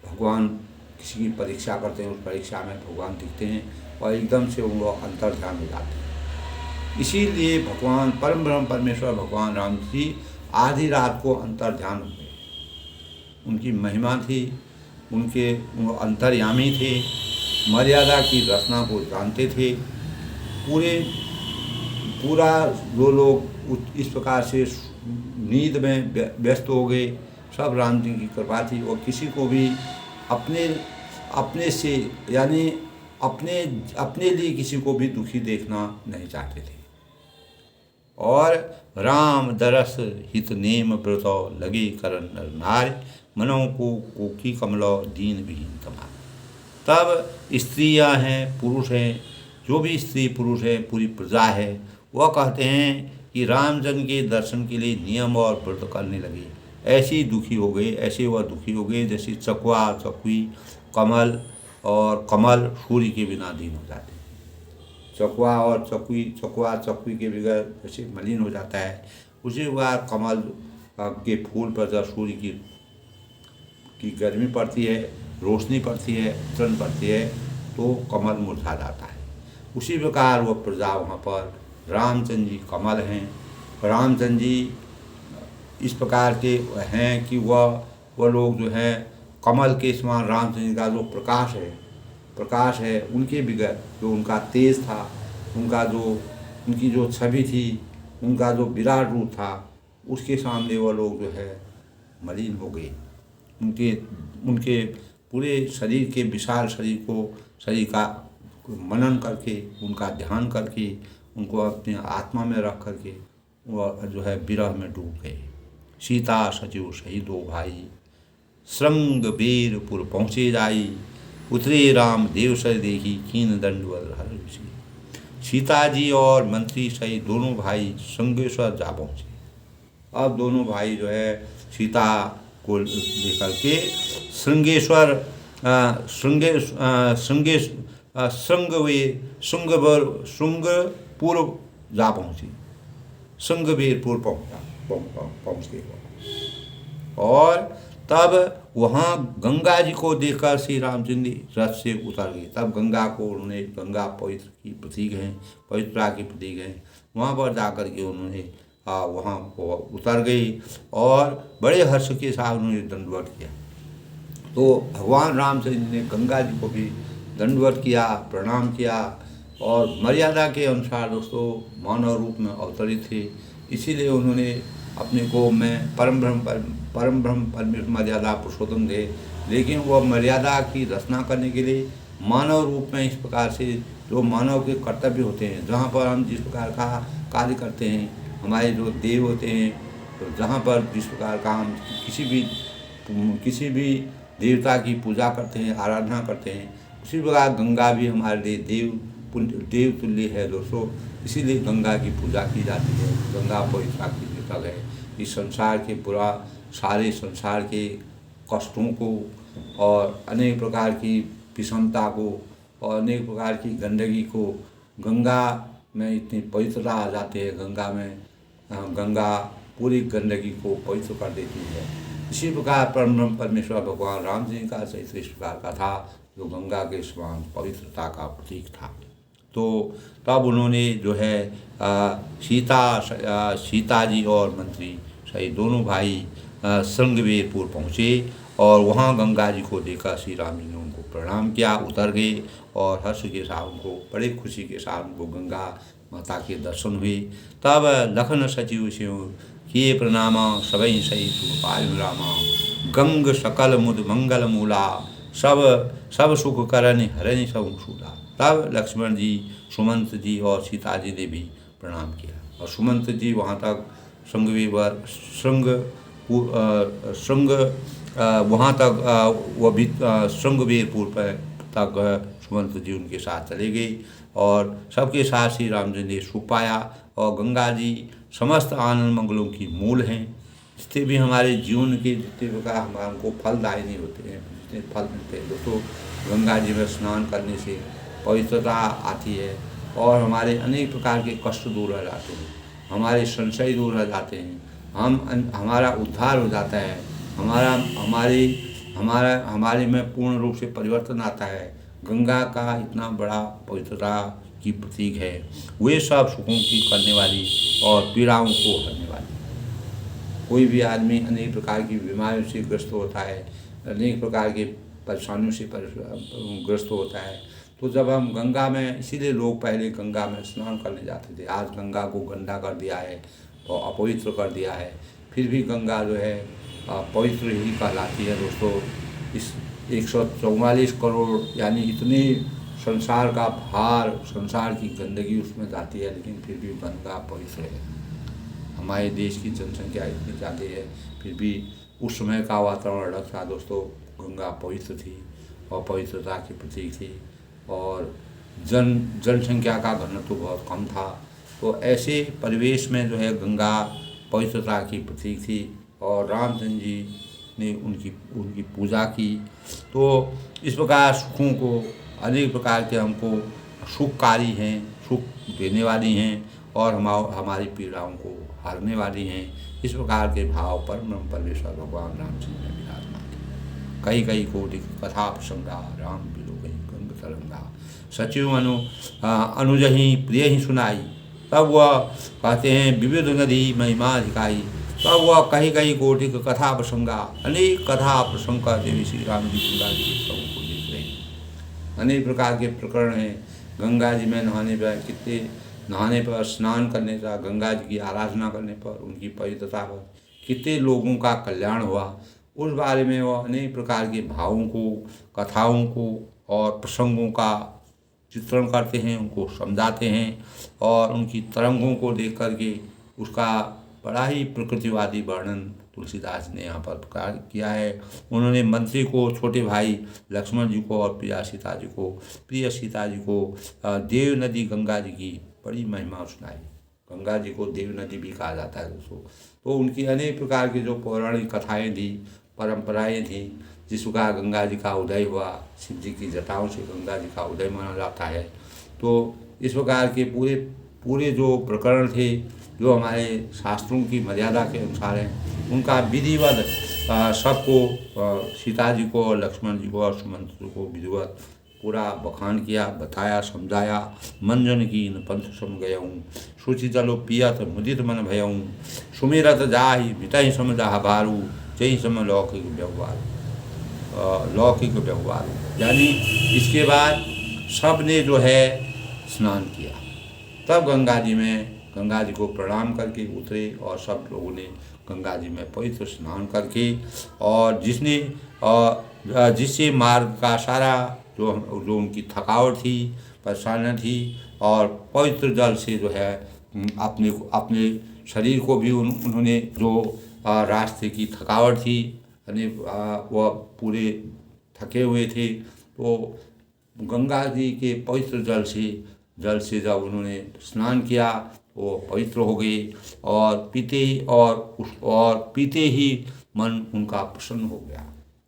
भगवान किसी की परीक्षा करते हैं, उस परीक्षा में भगवान दिखते हैं और एकदम से वो अंतर ध्यान हो जाते हैं। इसीलिए भगवान परम ब्रह्म परमेश्वर भगवान राम जी आधी रात को अंतर ध्यान हो गए। उनकी महिमा थी, वो अंतर्यामी थे, मर्यादा की रचना को जानते थे। पूरा जो लोग इस प्रकार से नींद में व्यस्त हो गए, सब राम जी की कृपा थी। और किसी को भी अपने से, यानी अपने लिए किसी को भी दुखी देखना नहीं चाहते थे। और राम दरस हित नेम व्रतो, लगे करन नर नारी, मनों को कोकी कमलो दीन विहीन तमार। तब स्त्रियां हैं, पुरुष हैं, जो भी स्त्री पुरुष है, पूरी प्रजा है, वह कहते हैं कि रामचंद्र के दर्शन के लिए नियम और व्रत करने लगे। ऐसे दुखी हो गए जैसे चकवा चकवी कमल और कमल सूर्य के बिना दीन हो जाते हैं। चकवा चकवी के बगैर जैसे मलिन हो जाता है, उसी प्रकार कमल के फूल पर जब सूर्य की गर्मी पड़ती है, रोशनी पड़ती है, किरण पड़ती है, तो कमल मुरझा जाता है। उसी प्रकार वह प्रजा वहाँ पर रामचंद्र जी कमल हैं। रामचंद्र जी इस प्रकार के हैं कि वह लोग जो हैं कमल के समान, रामचंद्र जी का जो प्रकाश है उनके बगैर, जो उनका तेज था, उनकी जो छवि थी, उनका जो विराट रूप था, उसके सामने वह लोग जो है मलिन हो गए। उनके पूरे शरीर के विशाल शरीर का मनन करके, उनका ध्यान करके, उनको अपने आत्मा में रख करके वह जो है विरह में डूब गए। सीता सचिव शहीदो भाई, श्रृंग वीरपुर पहुँचे जाई, उतरे राम देव सर देखी कीन दंडवत हर ऋषि। सीता जी और मंत्री सहित दोनों भाई श्रृंगेश्वर जा पहुँचे। अब दोनों भाई जो है सीता को लेकर के श्रृंगेश्वर श्रृंगपुर जा पहुँचे। श्रृंगवीरपुर पहुँचते और तब वहाँ गंगा जी को देखकर श्री रामचंद्र रथ से उतर गए। तब गंगा को उन्होंने, गंगा पवित्र की प्रतीक है, पवित्रता की प्रतीक है, वहाँ पर जाकर के उन्होंने वहाँ उतर गई और बड़े हर्ष के साथ उन्होंने दंडवत किया। तो भगवान रामचंद्र ने गंगा जी को भी दंडवत किया, प्रणाम किया और मर्यादा के अनुसार दोस्तों मानव रूप में अवतरित थे। इसीलिए उन्होंने अपने को में परम ब्रह्म परमेश्वर मर्यादा पुरुषोत्तम थे, लेकिन वह मर्यादा की रचना करने के लिए मानव रूप में इस प्रकार से जो मानव के कर्तव्य होते हैं, जहाँ पर हम जिस प्रकार का कार्य करते हैं, हमारे जो देव होते हैं, तो जहाँ पर जिस प्रकार का हम किसी भी देवता की पूजा करते हैं, आराधना करते हैं, उसी प्रकार गंगा भी हमारे लिए देव तुल्य है दोस्तों। इसीलिए गंगा की पूजा की जाती है। गंगा पवित्रता की जगह है। इस संसार के सारे संसार के कष्टों को और अनेक प्रकार की विषमता को और अनेक प्रकार की गंदगी को गंगा में इतनी पवित्रता आ जाती है। गंगा पूरी गंदगी को पवित्र कर देती है। इसी प्रकार परम परमेश्वर भगवान राम जी का चरित्र इस प्रकार का था, जो गंगा के समान पवित्रता का प्रतीक था। तो तब उन्होंने जो है सीता जी और मंत्री सही दोनों भाई श्रृंगवीरपुर पहुँचे और वहाँ गंगा जी को देखा श्री राम जी ने उनको प्रणाम किया, उतर गए और हर्ष के साथ उनको बड़े खुशी के साथ उनको गंगा माता के दर्शन हुए। तब लखन सचिव से किए प्रणामा सबई सही सुपायु रामा, गंग सकल मुद मंगल मूला, सब सुख करन हरनि सब सूला। तब लक्ष्मण जी, सुमंत जी और सीता जी ने भी प्रणाम किया और सुमंत जी वहाँ तक वहाँ तक वह भी श्रृंगवीरपुर पर तक सुमंत जी उनके साथ चले गए और सबके साथ श्री रामचंद्र ने सुख पाया। और गंगा जी समस्त आनंद मंगलों की मूल हैं। जितने भी हमारे जीवन के जितने प्रकार हमको फलदायी होते हैं, जितने फल मिलते हैं दोस्तों, गंगा जी में स्नान करने से पवित्रता आती है और हमारे अनेक प्रकार के कष्ट दूर हो जाते हैं, हमारे संशय दूर हो जाते हैं, हमारा उद्धार हो जाता है, हमारे में पूर्ण रूप से परिवर्तन आता है। गंगा का इतना बड़ा पवित्रता की प्रतीक है। वे सब सुखों की करने वाली और पीड़ाओं को हरने वाली। कोई भी आदमी अनेक प्रकार की बीमारियों से ग्रस्त होता है, अनेक प्रकार के परेशानियों से ग्रस्त होता है, तो जब हम गंगा में, इसीलिए लोग पहले गंगा में स्नान करने जाते थे। आज गंगा को गंदा कर दिया है और अपवित्र कर दिया है, फिर भी गंगा जो है पवित्र ही कहलाती है दोस्तों। इस 144 करोड़ यानी इतनी संसार का भार, संसार की गंदगी उसमें जाती है, लेकिन फिर भी गंगा पवित्र है। हमारे देश की जनसंख्या इतनी ज़्यादा है, फिर भी उस समय का वातावरण अलग था दोस्तों। गंगा पवित्र थी और पवित्रता की प्रतीक थी और जनसंख्या का घनत्व तो बहुत कम था। तो ऐसे परिवेश में जो है गंगा पवित्रता की प्रतीक थी और रामचंद्र जी ने उनकी पूजा की। तो इस प्रकार सुखों को, अनेक प्रकार के हमको सुखकारी हैं, सुख देने वाली हैं और हमारी पीड़ाओं को हारने वाली हैं। इस प्रकार के भाव पर ब्रह्म परमेश्वर भगवान रामचंद्र ने विराजमान। कई कोटि कथा प्रसंगा राम बिलो कहीं गंग तरंगा, सचिव अनुजही प्रिय ही सुनाई। तब वह कहते हैं विविध नदी महिमा दिखाई। तब वह कई कोटि कथा प्रसंगा, अनेक कथा प्रसंग का देवी श्री राम जी गंगा जी के प्रभु को देख रहे हैं। अनेक प्रकार के प्रकरण हैं। गंगा जी में नहाने पर, स्नान करने पर, गंगा जी की आराधना करने पर, उनकी पवित्रता पर कितने लोगों का कल्याण हुआ, उस बारे में वह अनेक प्रकार के भावों को, कथाओं को और प्रसंगों का चित्रण करते हैं, उनको समझाते हैं और उनकी तरंगों को देख करके उसका बड़ा ही प्रकृतिवादी वर्णन तुलसीदास ने यहाँ पर किया है। उन्होंने मंत्री को, छोटे भाई लक्ष्मण जी को और प्रिय सीता जी को देव नदी गंगा जी की बड़ी महिमा सुनाई। गंगा जी को देव नदी भी कहा जाता है दोस्तों। तो उनकी अनेक प्रकार की जो पौराणिक कथाएँ थी, परंपराएँ थी, जिस प्रकार गंगा जी का उदय हुआ, शिव जी की जटाओं से गंगा जी का उदय माना जाता है। तो इस प्रकार के पूरे जो प्रकरण थे, जो हमारे शास्त्रों की मर्यादा के अनुसार हैं, उनका विधिवत सबको, सीता जी को और लक्ष्मण जी को और सुमंत्र को विधिवत पूरा बखान किया, बताया, समझाया। मंजन कीन पंथ सम गयऊँ, सूचि चलो पियत मुदित मन भयऊँ, सुमिरत जाहि मिटहि सम जहाँ बारू, जहि सम लौकिक व्यवहार। यानी इसके बाद सब ने जो है स्नान किया। तब गंगा जी को प्रणाम करके उतरे और सब लोगों ने गंगा जी में पवित्र स्नान करके, और जिससे मार्ग का सारा जो उनकी थकावट थी, परेशानी थी, और पवित्र जल से जो है अपने शरीर को भी उन्होंने जो रास्ते की थकावट थी, यानी वह पूरे थके हुए थे, तो गंगा जी के पवित्र जल से जब उन्होंने स्नान किया, वो पवित्र हो गए, और पीते ही मन उनका प्रसन्न हो गया।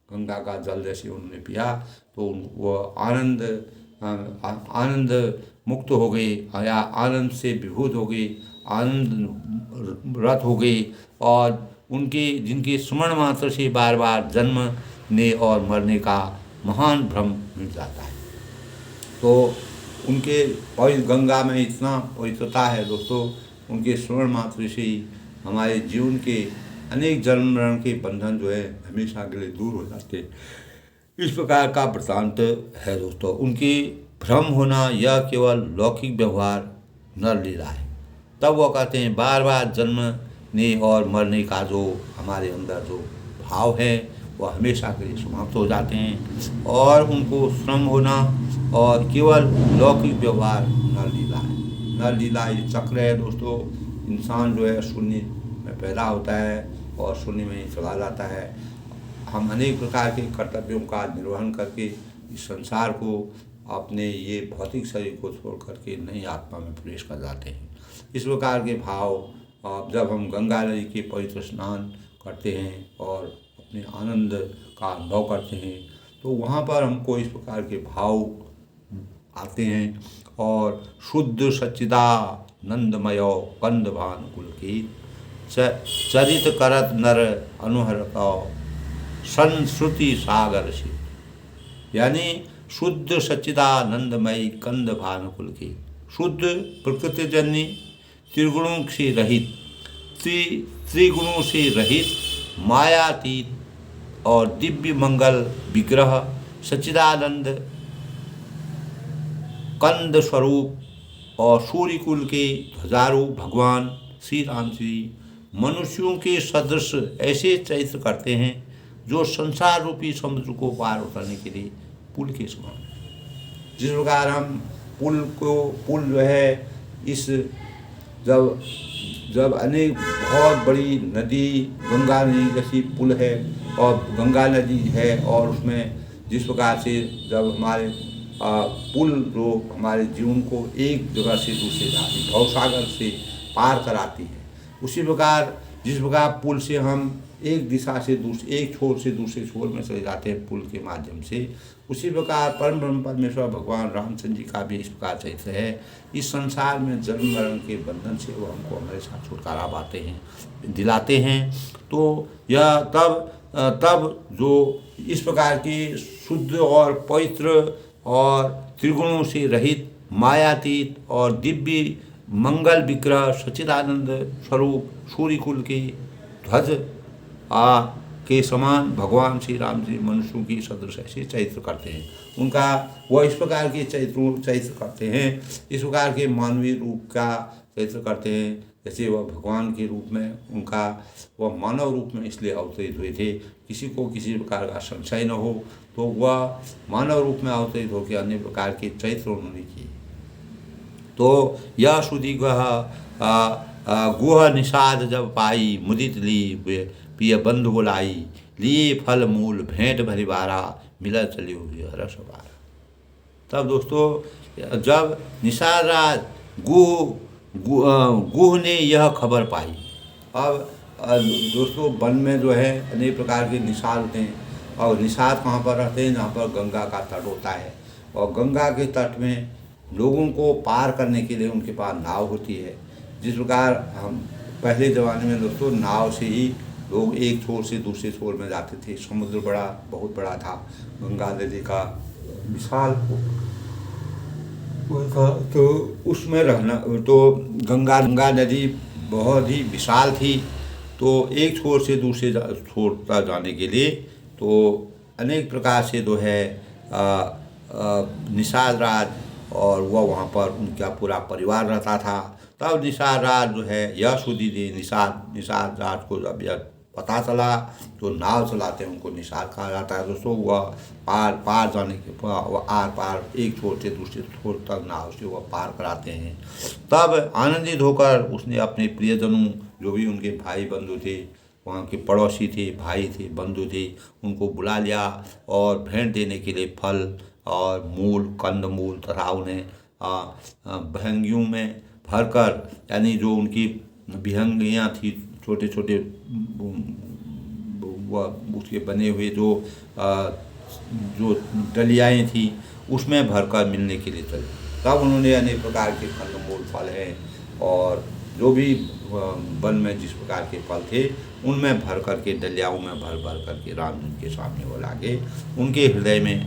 गंगा का जल जैसे उन्होंने पिया तो वो आनंद मुक्त हो गए, या आनंद से विभूत हो गए, आनंद रत हो गए, और जिनके स्मरण मात्र से बार बार जन्मने और मरने का महान भ्रम मिट जाता है। तो उनके गंगा में इतना पवित्रता है दोस्तों, उनके स्मरण मात्र से ही हमारे जीवन के अनेक जन्म मरण के बंधन जो है हमेशा के लिए दूर हो जाते हैं। इस प्रकार का वृत्तांत है दोस्तों। उनकी भ्रम होना यह केवल लौकिक व्यवहार नर लीला है। तब वो कहते हैं बार बार जन्मने और मरने का जो हमारे अंदर जो भाव है वह हमेशा के लिए समाप्त हो जाते हैं, और उनको श्रम होना और केवल लौकिक व्यवहार नर लीला है। नर लीला ये चक्र है दोस्तों। इंसान जो है शून्य में पैदा होता है और शून्य में ही चला जाता है। हम अनेक प्रकार के कर्तव्यों का निर्वहन करके इस संसार को, अपने ये भौतिक शरीर को छोड़ करके नई आत्मा में प्रवेश कर जाते हैं। इस प्रकार के भाव जब हम गंगा नदी के पवित्र स्नान करते हैं और अपने आनंद का अनुभव करते हैं, तो वहाँ पर हमको इस प्रकार के भाव आते हैं। और शुद्ध सच्चिदानंदमय कंद भानुकुल की चरित करत नर अनुहरत संश्रुति सागर से, यानी शुद्ध सच्चिदानंदमयी कंद भानुकुल की, शुद्ध प्रकृतिजन्य, त्रिगुणों से रहित, त्रिगुणों से रहित, मायातीत और दिव्य मंगल विग्रह सच्चिदानंद कंद स्वरूप और सूर्यकुल के ध्वजारूप भगवान श्री राम जी मनुष्यों के सदृश ऐसे चरित्र करते हैं जो संसार रूपी समुद्र को पार उतरने के लिए पुल के समान। जिस प्रकार हम पुल जो है, इस जब अनेक बहुत बड़ी नदी, गंगा नदी जैसी पुल है, और गंगा नदी है, और उसमें जिस प्रकार से जब हमारे पुल जो हमारे जीवन को एक जगह से दूसरे भवसागर से पार कराती है, उसी प्रकार जिस प्रकार पुल से हम एक दिशा से एक छोर से दूसरे छोर में चले जाते हैं पुल के माध्यम से, उसी प्रकार परम ब्रह्म परमेश्वर भगवान रामचंद्र जी का भी इस प्रकार चरित्र है। इस संसार में जन्म मरण के बंधन से वो हमको हमारे साथ छुटकारा पाते हैं, दिलाते हैं। तो यह तब जो इस प्रकार की शुद्ध और पवित्र और त्रिगुणों से रहित, मायातीत और दिव्य मंगल विग्रह सच्चिदानंद स्वरूप सूर्यकुल के ध्वज के समान भगवान श्री राम जी मनुष्यों की सदृश ऐसे चरित्र करते हैं। उनका वह इस प्रकार के चरित्र करते हैं, इस प्रकार के मानवीय रूप का चरित्र करते हैं, जैसे वह भगवान के रूप में उनका वह मानव रूप में इसलिए अवतरित हुए थे, किसी को किसी प्रकार का संशय न हो, तो वह मानव रूप में अवतरित होकर अन्य प्रकार के चरित्र उन्होंने किए। तो यह सुदीर्घ गुह निषाद जब पाई मुदित ली पिय बंधु बुलाई लिए फल मूल भेंट भरी बारा मिला चली हुई हरस बारा। तब दोस्तों जब निषाद राज गुह ने यह खबर पाई। अब दोस्तों वन में जो है अनेक प्रकार के निषाद होते हैं और निषाद कहाँ पर रहते हैं, जहाँ पर गंगा का तट होता है और गंगा के तट में लोगों को पार करने के लिए उनके पास नाव होती है। जिस प्रकार हम पहले ज़माने में दोस्तों नाव से ही लोग एक छोर से दूसरे छोर में जाते थे। समुद्र बहुत बड़ा था, गंगा नदी का विशाल था, तो उसमें रहना तो गंगा नदी बहुत ही विशाल थी। तो एक छोर से दूसरे छोर तक जाने के लिए तो अनेक प्रकार से जो है निषाद राज और वह वहाँ पर उनका पूरा परिवार रहता था। तब निषाद राज जो है यह सुधी दे निषाद राज को जब यह पता चला तो नाव चलाते हैं उनको निषाद कहा जाता है दोस्तों। वह पार जाने के वह आर पार एक छोर से दूसरे छोर तक नाव से वह पार कराते हैं। तब आनंदित होकर उसने अपने प्रियजनों जो भी उनके भाई बंधु थे, वहाँ के पड़ोसी थे, भाई थे, बंधु थे, उनको बुला लिया और भेंट देने के लिए फल और मूल कंद मूल तथा उन्हें विहंगियों में भरकर, यानी जो उनकी विहंगियाँ थी छोटे छोटे उसके बने हुए जो डलियाएँ थी उसमें भरकर मिलने के लिए चले। तब उन्होंने अनेक प्रकार के कंदमूल फल हैं और जो भी वन में जिस प्रकार के फल थे उनमें भर करके डलियाओं में भर करके राम जी के सामने वो लागे। उनके हृदय में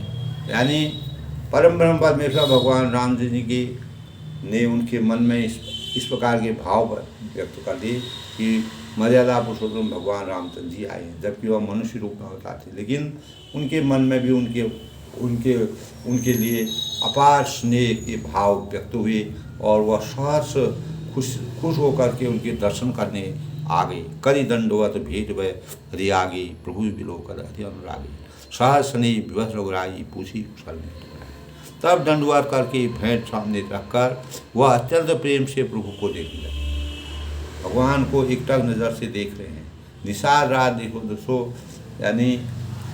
यानी परम ब्रह्म परमेश्वर भगवान राम जी के ने उनके मन में इस प्रकार के भाव व्यक्त कर दिए कि मर्यादा पुरुषोत्तम भगवान रामचंद्र जी आए हैं, जबकि वह मनुष्य रूप में होता थे, लेकिन उनके मन में भी उनके लिए अपार स्नेह के भाव व्यक्त हुए और वह सहर्ष खुश होकर के उनके दर्शन करने आ गए। करी दंडवत भेंट व हरि आगे प्रभु विलोक हरि अनुरागी सहर्ष ने विवश रघुराई पूछी कुशल ने। तब दंडवत करके भेंट सामने रखकर वह अत्यंत प्रेम से प्रभु को देखने लगे। भगवान को एकटक नज़र से देख रहे हैं। निषाद राज देखो दोस्तों, यानी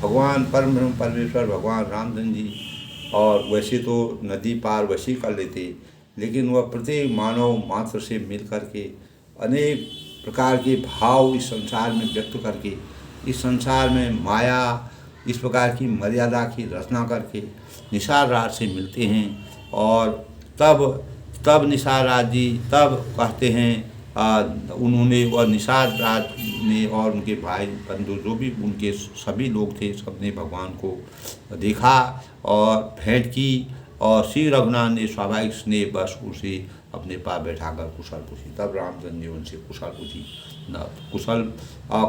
भगवान परम ब्रह्म परमेश्वर भगवान रामचंद्र जी और वैसे तो नदी पार वैसे कर लेते, लेकिन वह प्रत्येक मानव मात्र से मिल करके अनेक प्रकार के भाव इस संसार में व्यक्त करके इस संसार में माया इस प्रकार की मर्यादा की रचना करके निषाद राज से मिलते हैं। और तब निषाद राज जी तब कहते हैं उन्होंने और निषाद राज ने और उनके भाई बंधु जो भी उनके सभी लोग थे, सबने भगवान को देखा और भेंट की और श्री रघुनाथ ने स्वाभाविक स्नेह बस उसे अपने पास बैठाकर कुशल पूछी। तब रामचंद्र ने उनसे कुशल पूछी न कुशल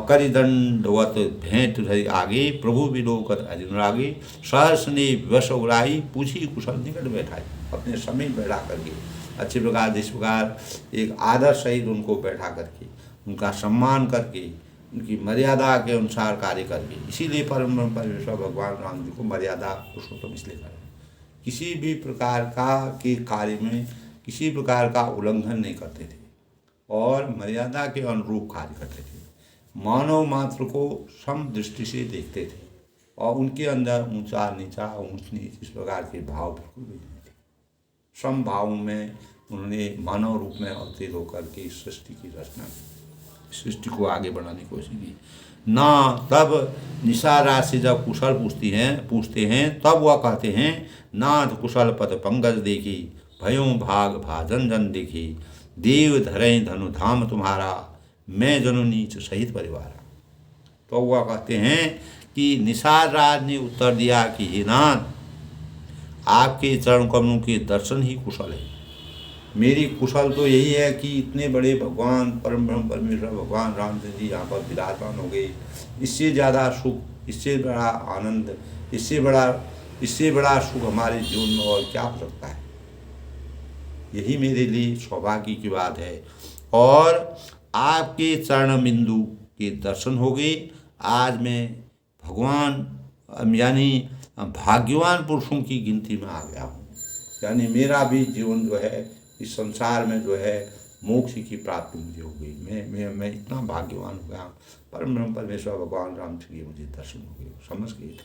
करि दंडवत भेंट धरि आगे प्रभु विलोकत अनुरागी सहर्ष ने विवश उड़ाई पूछी कुशल निकट बैठाई। अपने समीप बैठा करके अच्छे प्रकार जिस प्रकार एक आदर सहित उनको बैठा करके उनका सम्मान करके उनकी मर्यादा के अनुसार कार्य करके, इसीलिए परम परमेश्वर भगवान राम जी को मर्यादा पुरुषोत्तम इसलिए करें। किसी भी प्रकार का के कार्य में किसी प्रकार का उल्लंघन नहीं करते थे और मर्यादा के अनुरूप कार्य करते थे। मानव मात्र को सम दृष्टि से देखते थे और उनके अंदर ऊंचा नीचा ऊंच नीच इस प्रकार के भाव बिल्कुल भी नहीं थे। सम भाव में उन्होंने मानव रूप में अवतीर्ण होकर के इस सृष्टि की रचना की, सृष्टि को आगे बढ़ाने की कोशिश की ना। तब निषाद राज से जब कुशल पूछते हैं तब वह कहते हैं नाथ कुशल पद पंकज देखी भयों भाग भाजन जन देखी देव धरें धनु धाम तुम्हारा मैं जनु नीच सहित परिवार। तो वह कहते हैं कि निषाद राज ने उत्तर दिया कि हे नाथ, आपके चरण कमलों के दर्शन ही कुशल है। मेरी कुशल तो यही है कि इतने बड़े भगवान परम ब्रह्म परमेश्वर भगवान रामचंद्र जी यहाँ पर विराजमान हो गए। इससे ज़्यादा सुख, इससे बड़ा आनंद, इससे बड़ा सुख हमारे जीवन में और क्या हो सकता है। यही मेरे लिए सौभाग्य की बात है और आपके चरण बिंदु के दर्शन हो गए। आज मैं भगवान यानी भाग्यवान पुरुषों की गिनती में आ गया हूँ। यानी मेरा भी जीवन जो है इस संसार में जो है मोक्ष की प्राप्ति मुझे हो गई। मैं इतना भाग्यवान हो गया। परम ब्रह्म परमेश्वर भगवान राम के मुझे दर्शन हो गए, समझ गए।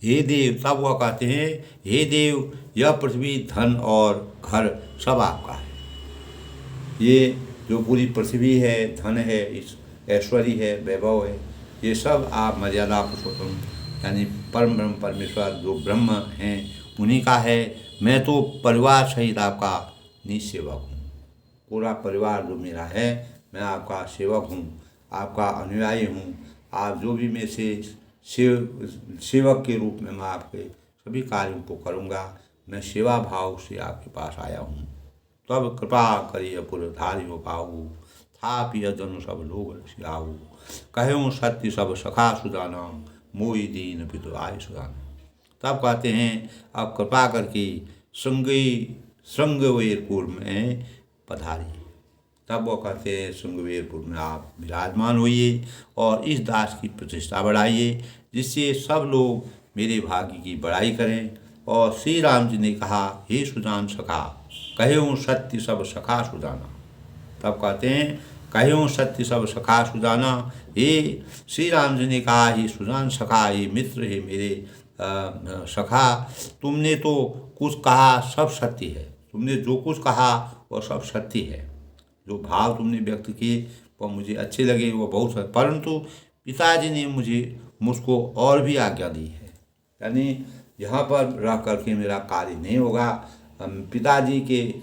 हे देव, तब वह कहते हैं, हे देव, यह पृथ्वी, धन और घर सब आपका है। ये जो पूरी पृथ्वी है, धन है, इस ऐश्वर्य है, वैभव है, ये सब आप मर्यादा पुरुषोत्तम यानी परम ब्रह्म परमेश्वर जो ब्रह्म हैं उन्हीं का है। मैं तो परिवार सहित आपका निसेवक हूँ। पूरा परिवार जो मेरा है, मैं आपका सेवक हूँ, आपका अनुयायी हूँ। आप जो भी मेरे से सेवक के रूप में मैं आपके सभी कार्यों को करूँगा। मैं सेवा भाव से आपके पास आया हूँ। तब कृपा करिए पुरधारी हो पाऊ, था पिय जन सब लोग रसियाऊ। कहूँ सत्य सब सखा सुजाना, मोई दीन पितु आय सुजाना। तब कहते हैं, अब कृपा करके श्रृंगवेरपुर में पधारिए। तब वो कहते हैं, श्रृंगवेरपुर में आप विराजमान होइए और इस दास की प्रतिष्ठा बढ़ाइए, जिससे सब लोग मेरे भाग्य की बड़ाई करें। और श्री राम जी ने कहा, हे सुजान सखा, कहूँ सत्य सब सखा सुजाना। तब कहते हैं, कहूँ सत्य सब सखा सुजाना। हे श्री राम जी ने कहा, हे सुजान सखा, हे मित्र, हे मेरे सखा, तुमने तो कुछ कहा सब सत्य है। तुमने जो कुछ कहा वह सब सत्य है। जो भाव तुमने व्यक्त किए वह मुझे अच्छे लगे, वो बहुत सत्य। परंतु पिताजी ने मुझको और भी आज्ञा दी है, यानी यहाँ पर रह करके मेरा कार्य नहीं होगा। पिताजी के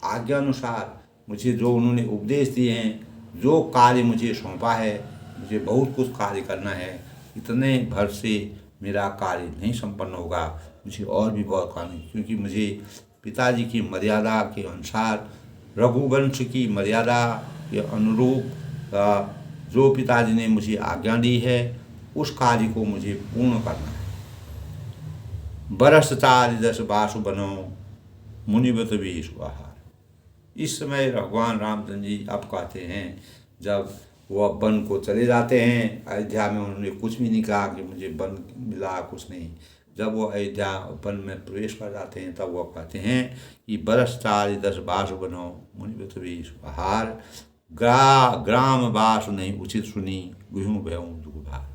आज्ञा अनुसार मुझे जो उन्होंने उपदेश दिए हैं, जो कार्य मुझे सौंपा है, मुझे बहुत कुछ कार्य करना है। इतने भर से मेरा कार्य नहीं संपन्न होगा, मुझे और भी बहुत कार्य, क्योंकि मुझे पिताजी की मर्यादा के अनुसार, रघुवंश की मर्यादा के अनुरूप जो पिताजी ने मुझे आज्ञा दी है, उस कार्य को मुझे पूर्ण करना है। बरस 4 बासु बनो, मुनिवत भी सुहार। इस समय भगवान रामचंद्र जी अब कहते हैं, जब वह वन को चले जाते हैं, अयोध्या में उन्होंने कुछ भी नहीं कहा कि मुझे वन मिला, कुछ नहीं। जब वो अयोध्या वन में प्रवेश कर जाते हैं, तब वह कहते हैं कि बरस 4 बासु बनो, मुनिवत भी सुहार। ग्राम बास नहीं उचित सुनी, गुहूँ भयऊँ दुर्भार।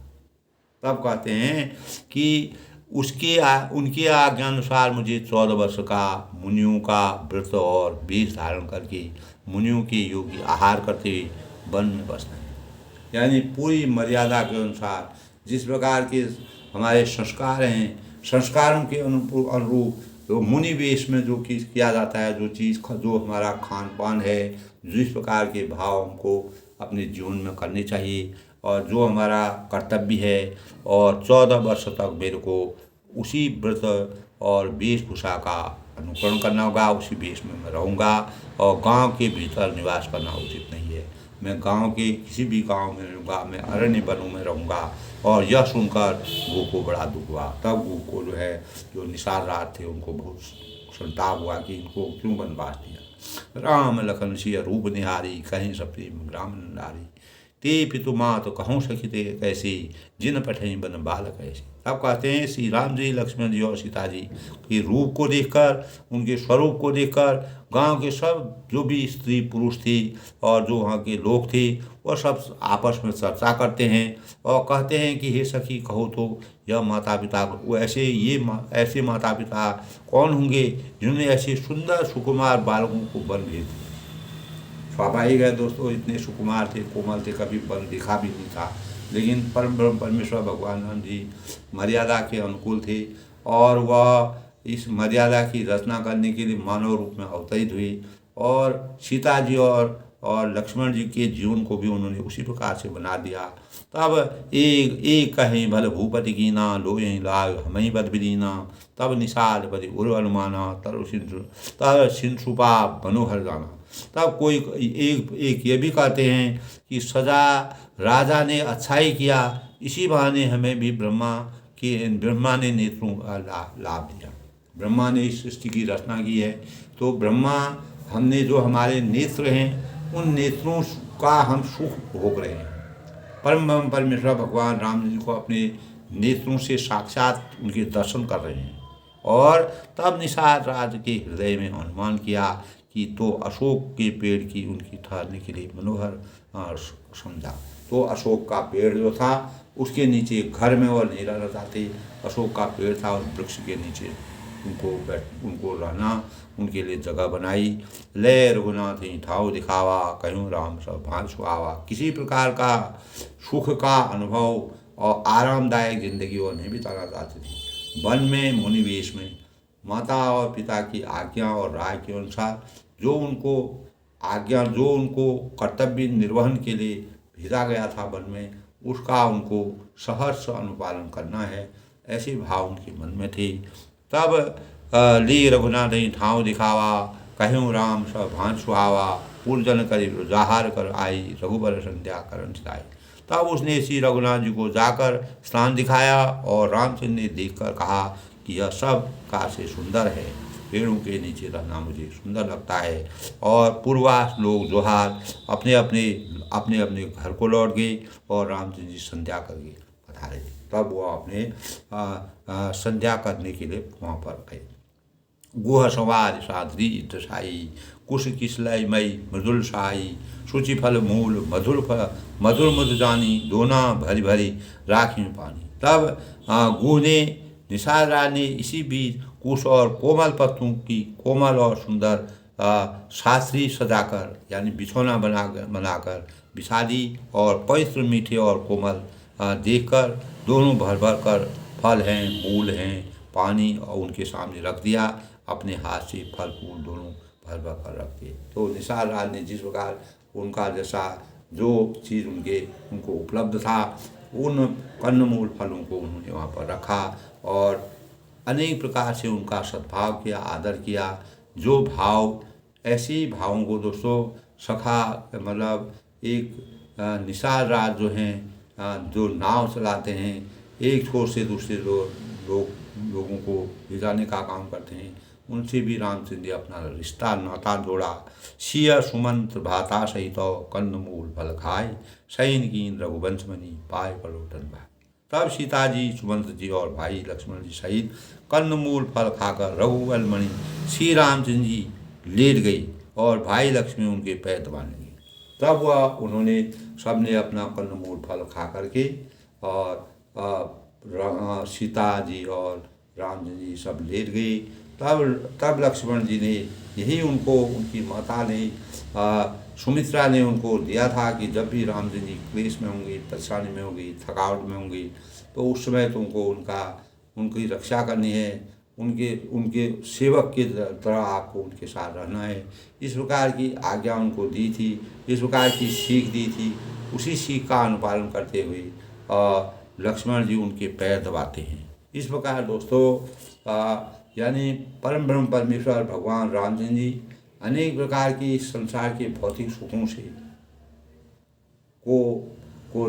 तब कहते हैं कि उनके आज्ञानुसार मुझे 14 वर्ष का मुनियों का व्रत और वेश धारण करके मुनियों के योग्य आहार करते हुए वन में बसना है। यानी पूरी मर्यादा के अनुसार जिस प्रकार के हमारे संस्कार हैं, संस्कारों के अनुरूप तो मुनि वेश में जो चीज़ किया जाता है, जो हमारा खान पान है, जिस प्रकार के भाव हमको अपने जीवन में करने चाहिए और जो हमारा कर्तव्य है, और 14 वर्ष तक मेरे को उसी व्रत और वेशभूषा का अनुकरण करना होगा, उसी वेश में मैं रहूँगा। और गांव के भीतर निवास करना उचित नहीं है। मैं गांव के किसी भी गांव में रहूँगा, मैं अरण्य वनों में रहूँगा। और यह सुनकर गो को बड़ा दुख हुआ। तब गो को जो निसार रात थे, उनको बहुत संताप हुआ कि इनको क्यों वनवास दिया। राम लखन सिय रूप निहारी, कहीं सप्रेम ग्राम नारी। ते पितु माँ तो कहूँ सखी ते कैसे, जिन पठई बन बालक ऐसे। अब कहते हैं, श्री राम जी, लक्ष्मण जी और सीता जी के रूप को देखकर, उनके स्वरूप को देखकर गांव के सब जो भी स्त्री पुरुष थी और जो वहाँ के लोग थे, वह सब आपस में चर्चा करते हैं और कहते हैं कि हे सखी, कहो तो यह माता पिता वो ऐसे माता पिता कौन होंगे जिन्होंने ऐसे सुंदर सुकुमार बालकों को वन भेज दिया। स्वाभाविक है दोस्तों, इतने सुकुमार थे, कोमल थे, कभी वन देखा भी नहीं था। लेकिन परम ब्रह्म परमेश्वर भगवान राम जी मर्यादा के अनुकूल थे और वह इस मर्यादा की रचना करने के लिए मानव रूप में अवतरित हुए। और सीता जी और लक्ष्मण जी के जीवन को भी उन्होंने उसी प्रकार से बना दिया। तब एक कहीं भल भूपति की ना, लोय लाग हमें बद बिदीना। तब निषाद पति उर्व अनुमाना, तर सिंसुपा मनोहर जाना। तब कोई एक ये भी कहते हैं कि सजा राजा ने अच्छा ही किया, इसी बहाने हमें भी ब्रह्मा ने नेत्रों का लाभ दिया। ब्रह्मा ने इस सृष्टि की रचना की है, तो ब्रह्मा हमने जो हमारे नेत्र हैं, उन नेत्रों का हम सुख भोग रहे हैं। परम परमेश्वर भगवान राम जी को अपने नेत्रों से साक्षात उनके दर्शन कर रहे हैं। और तब निषाद राज के हृदय में अनुमान किया कि तो अशोक के पेड़ की उनकी ठहरने के लिए मनोहर समझा। तो अशोक का पेड़ जो था उसके नीचे घर में वो नहीं रहना चाहते, अशोक का पेड़ था और वृक्ष के नीचे उनको रहना उनके लिए जगह बनाई। ले रघुनाथ ठाव दिखावा, कहूँ राम सब भान सुहावा। किसी प्रकार का सुख का अनुभव और आरामदायक जिंदगी वो नहीं बिताना चाहती थी। वन में मुनिवेश में माता और पिता की आज्ञा और राय के अनुसार जो उनको कर्तव्य निर्वहन के लिए भेजा गया था वन में, उसका उनको सहर्ष अनुपालन करना है, ऐसे भाव उनके मन में थे। तब ली रघुनाथ ठाव दिखावा, कहूँ राम सब भान सुहावा। पूर्जन करी जाहार कर आई, रघुबर संध्या करण सिधाई। तब उसने श्री रघुनाथ जी को जाकर स्नान दिखाया और रामचंद्र ने देखकर कहा कि यह सब कासे सुंदर है, पेड़ों के नीचे रहना मुझे सुंदर लगता है। और पूर्वास लोग जोहार अपने अपने घर को लौट गए और रामचंद्र जी संध्या करके पधारे। तब वो अपने संध्या करने के लिए वहाँ पर गए। गुह संवाद साध्री दशाई, कुश किसलय मई मृदुल साई। सूचि फल मूल मधुर मधु जानी, दोना भरी भरी राखी में पानी। तब गुह ने निषाद राज ने इसी बीच कुश और कोमल पत्तों की कोमल और सुंदर शास्त्री सजाकर यानी बिछौना बनाकर बिछादी और पवित्र मीठे और कोमल देखकर दोनों भर भर कर फल हैं मूल हैं पानी और उनके सामने रख दिया। अपने हाथ से फल फूल दोनों भर भर कर रख दिए। तो निषाद राज ने जिस प्रकार उनका जैसा जो चीज़ उनको उपलब्ध था उन कंदमूल फलों को उन्होंने वहाँ पर रखा और अनेक प्रकार से उनका सद्भाव किया, आदर किया। जो भाव ऐसे ही भावों को दोस्तों सखा मतलब एक निषाद राज जो हैं जो नाव चलाते हैं, एक छोर से दूसरे लोगों को ले जाने का काम करते हैं, उनसे भी रामचंद्र जी अपना रिश्ता नाता जोड़ा। सिया सुमंत्र भाता सहित कंदमूल फल खाए, सैन कीन रघुवंश मणि पाए पलोटन भाई। तब सीता जी सुमंत्र जी और भाई लक्ष्मण जी सहित कंदमूल फल खाकर रघुवल मणि श्री रामचंद्र जी लेट गई और भाई लक्ष्मण उनके पैर दबाने लगे। तब उन्होंने सबने अपना कंदमूल फल खा करके और सीता जी और रामचंद्र जी सब लेट गए। तब लक्ष्मण जी ने यही उनको उनकी माता ने सुमित्रा ने उनको दिया था कि जब भी रामचंद्र जी क्लेश में होंगे, परेशानी में होंगे, थकावट में होंगे, तो उस समय तुमको उनकी रक्षा करनी है, उनके सेवक की तरह आपको उनके साथ रहना है। इस प्रकार की आज्ञा उनको दी थी, इस प्रकार की सीख दी थी। उसी सीख का अनुपालन करते हुए लक्ष्मण जी उनके पैर दबाते हैं। इस प्रकार दोस्तों यानी परम ब्रह्म परमेश्वर भगवान रामचंद्र जी अनेक प्रकार की संसार के भौतिक सुखों से को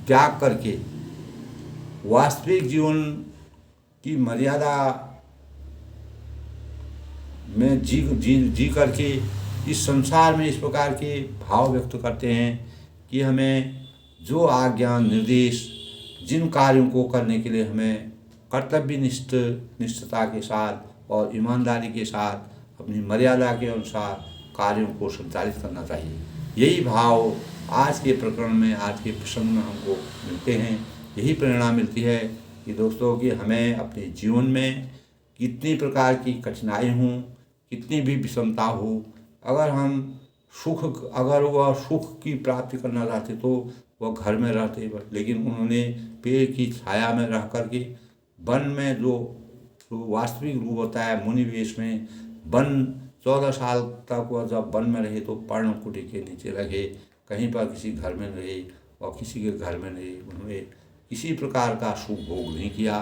त्याग करके वास्तविक जीवन की मर्यादा में जी करके इस संसार में इस प्रकार के भाव व्यक्त करते हैं कि हमें जो आज्ञा निर्देश जिन कार्यों को करने के लिए हमें कर्तव्य निष्ठता के साथ और ईमानदारी के साथ अपनी मर्यादा के अनुसार कार्यों को संचालित करना चाहिए। यही भाव आज के प्रकरण में, आज के प्रसंग में हमको मिलते हैं। यही प्रेरणा मिलती है कि दोस्तों कि हमें अपने जीवन में कितनी प्रकार की कठिनाई हों, कितनी भी विषमता हो, अगर वह सुख की प्राप्ति करना चाहते तो वह घर में रहते, लेकिन उन्होंने पेड़ की छाया में रह करके वन में जो वास्तविक रूप होता है मुनिवेश में, वन 14 साल तक वह जब वन में रहे तो पर्णकुटी के नीचे रहे, कहीं पर किसी घर में रहे और किसी के घर में नहीं। उन्होंने किसी प्रकार का सुख भोग नहीं किया,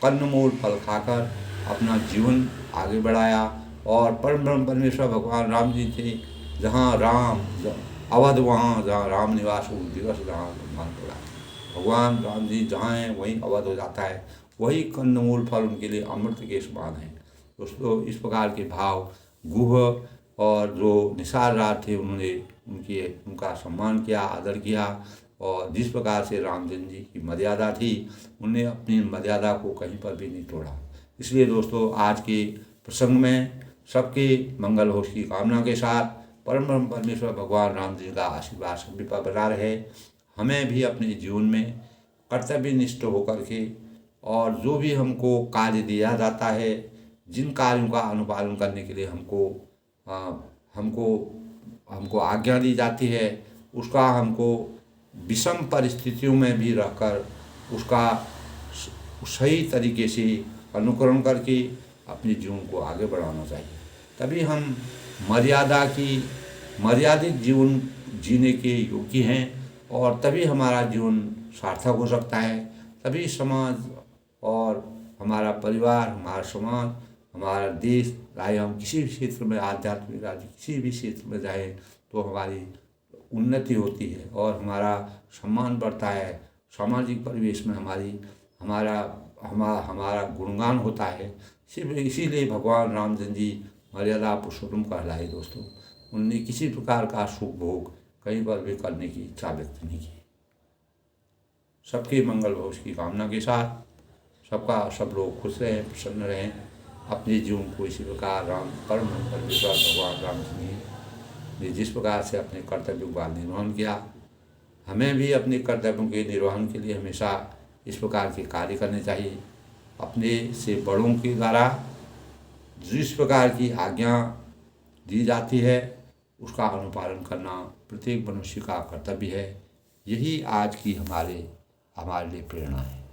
कंदमूल फल खाकर अपना जीवन आगे बढ़ाया। और परम ब्रह्म परमेश्वर भगवान राम जी थे, जहाँ राम अवध वहाँ जहाँ राम निवास दिवस जहाँ भगवान राम जी जहाँ हैं वहीं अवध हो जाता है। वही कंदमूल फल उनके लिए अमृत के समान है। दोस्तों इस प्रकार के भाव गुह और जो निषाद राज थे उन्होंने उनका सम्मान किया, आदर किया और जिस प्रकार से रामचंद्र जी की मर्यादा थी उन्होंने अपनी मर्यादा को कहीं पर भी नहीं तोड़ा। इसलिए दोस्तों आज के प्रसंग में सबके मंगल हो की कामना के साथ परम ब्रह्म परमेश्वर भगवान राम जी का आशीर्वाद सभी पर बना रहे। हमें भी अपने जीवन में कर्तव्यनिष्ठ होकर के और जो भी हमको कार्य दिया जाता है, जिन कार्यों का अनुपालन करने के लिए अ, हमको हमको आज्ञा दी जाती है, उसका हमको विषम परिस्थितियों में भी रहकर उसका सही तरीके से अनुकरण करके अपने जीवन को आगे बढ़ाना चाहिए। तभी हम मर्यादित जीवन जीने के योग्य हैं और तभी हमारा जीवन सार्थक हो सकता है। तभी समाज और हमारा परिवार, हमारा समाज, हमारा देश, चाहे हम किसी भी क्षेत्र में आध्यात्मिक राज्य किसी भी क्षेत्र में जाएं तो हमारी उन्नति होती है और हमारा सम्मान बढ़ता है। सामाजिक परिवेश में हमारा गुणगान होता है। इसीलिए भगवान रामचंद्र जी मर्यादा पुरुषोत्तम कहलाए दोस्तों। उनने किसी प्रकार का सुख भोग कहीं पर भी करने की इच्छा व्यक्त नहीं की। सबके मंगल भविष्य की कामना के साथ सब लोग खुश रहें, प्रसन्न रहें। अपने जीवन को इसी प्रकार परम परमेश्वर भगवान रामचंद्र जी ने जिस प्रकार से अपने कर्तव्यों का निर्वहन किया, हमें भी अपने कर्तव्यों के निर्वहन के लिए हमेशा इस प्रकार के कार्य करने चाहिए। अपने से बड़ों के द्वारा जिस प्रकार की आज्ञा दी जाती है उसका अनुपालन करना प्रत्येक मनुष्य का कर्तव्य है। यही आज की हमारे लिए प्रेरणा है।